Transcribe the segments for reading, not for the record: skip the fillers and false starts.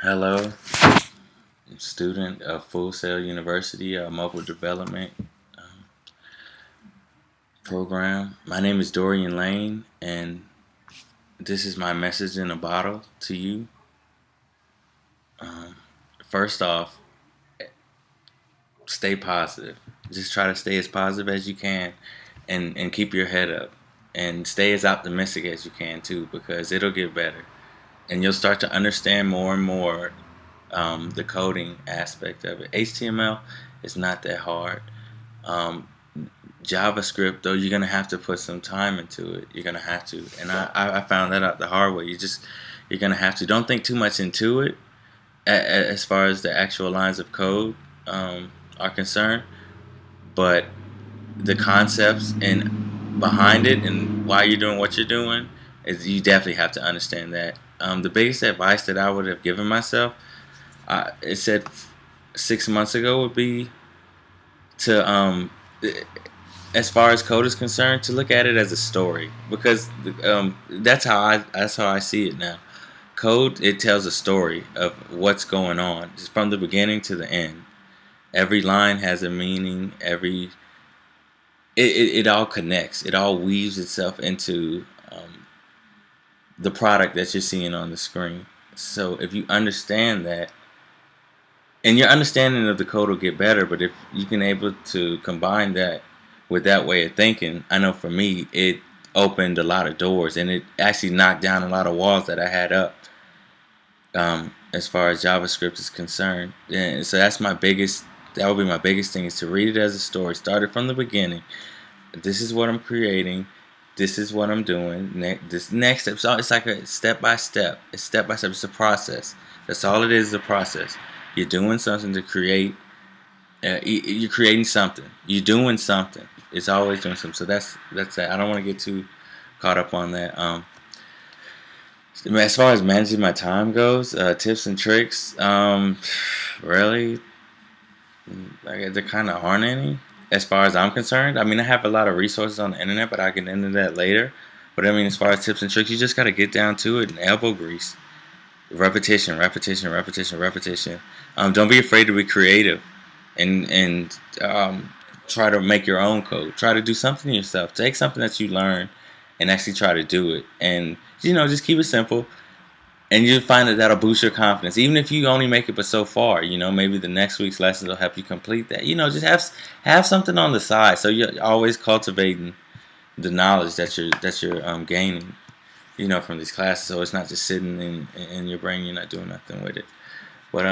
Hello, student of Full Sail University Mobile Development Program. My name is Dorian Lane, and this is my message in a bottle to you. Um, First off, stay positive. Just try to stay as positive as you can, and keep your head up, and stay as optimistic as you can too, because it'll get better, and you'll start to understand more and more the coding aspect of it. HTML is not that hard. Um, JavaScript, though, you're gonna have to put some time into it. You're gonna have to, and I found that out the hard way. You're gonna have to. Don't think too much into it as far as the actual lines of code are concerned, but the concepts and behind it and why you're doing what you're doing is you definitely have to understand that. The biggest advice that I would have given myself, it said 6 months ago, would be to as far as code is concerned, to look at it as a story, because that's how I see it now. Code, it tells a story of what's going on, just from the beginning to the end. Every line has a meaning. It all connects. It all weaves itself into the product that you're seeing on the screen. So if you understand that, and your understanding of the code will get better, but if you can able to combine that with that way of thinking, I know for me it opened a lot of doors, and it actually knocked down a lot of walls that I had up as far as JavaScript is concerned. And so that would be my biggest thing, is to read it as a story. Start it from the beginning. This is what I'm creating. This is what I'm doing. This next step. So it's like a step by step. It's step by step. It's a process. That's all it is a process. You're doing something to create. You're creating something. You're doing something. It's always doing something. So that's that. I don't want to get too caught up on that. As far as managing my time goes, tips and tricks, really, like, there kind of aren't any, as far as I'm concerned. I mean, I have a lot of resources on the internet, but I can get into that later. But I mean, as far as tips and tricks, you just got to get down to it and elbow grease. Repetition, repetition, repetition, repetition. Don't be afraid to be creative, and try to make your own code. Try to do something yourself. Take something that you learn and actually try to do it. And just keep it simple, and you'll find that that'll boost your confidence. Even if you only make it but so far, maybe the next week's lessons will help you complete that. Just have something on the side, so you're always cultivating the knowledge that you're gaining, from these classes. So it's not just sitting in your brain. You're not doing nothing with it. But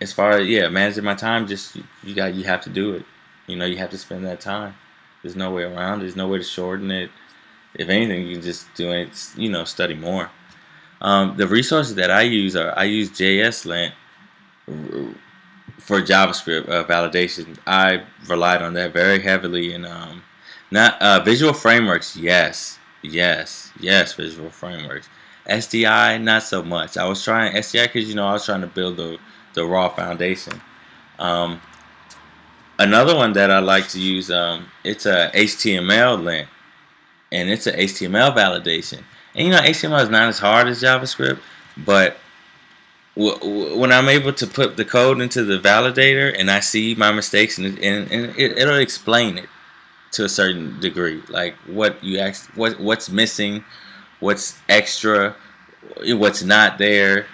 as far as managing my time, just you have to do it. You have to spend that time. There's no way around. There's no way to shorten it. If anything, you can just do it. Study more. The resources that I use JSLint for JavaScript validation. I relied on that very heavily, and not visual frameworks. Yes, visual frameworks. SDI, not so much. I was trying SDI because I was trying to build the raw foundation. Um, Another one that I like to use, it's a HTML lint, and it's a HTML validation. And HTML is not as hard as JavaScript, but when I'm able to put the code into the validator and I see my mistakes, and it'll explain it to a certain degree, like what's missing, what's extra, what's not there,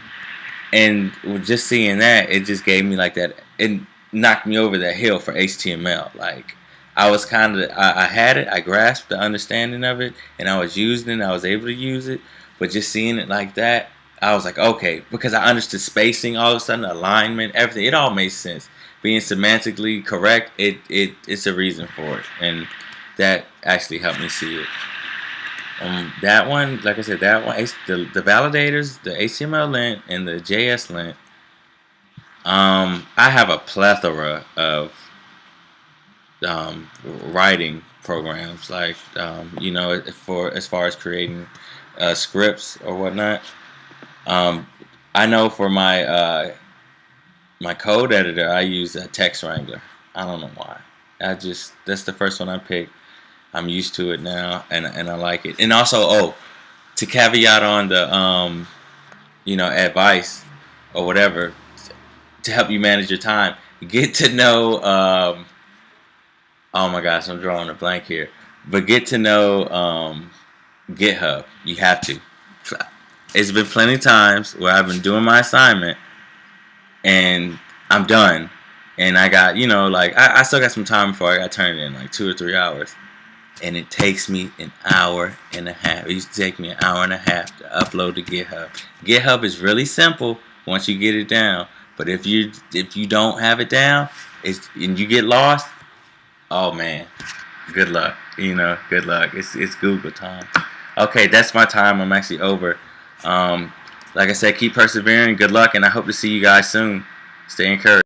and just seeing that, it just gave me like that. It knocked me over that hill for HTML. Like, I was I had it, I grasped the understanding of it, and I was using it, I was able to use it, but just seeing it like that, I was like, okay, because I understood spacing, all of a sudden, alignment, everything, it all made sense. Being semantically correct, it's a reason for it, and that actually helped me see it. That one, like I said, the validators, the HTML lint and the JS lint. I have a plethora of writing programs, like for as far as creating scripts or whatnot. I know for my code editor, I use a Text Wrangler. I don't know why. That's the first one I picked. I'm used to it now, and I like it. And also, to caveat on the advice, or whatever to help you manage your time. Get to know. Oh my gosh, I'm drawing a blank here. But get to know GitHub. You have to. It's been plenty of times where I've been doing my assignment and I'm done. And I got, like, I still got some time before I got to turn it in, like 2 or 3 hours. And it takes me an hour and a half. It used to take me an hour and a half to upload to GitHub. GitHub is really simple once you get it down. But if you don't have it down, and you get lost, oh man, good luck. Good luck. It's Google time. Okay, that's my time. I'm actually over. Like I said, keep persevering. Good luck, and I hope to see you guys soon. Stay encouraged.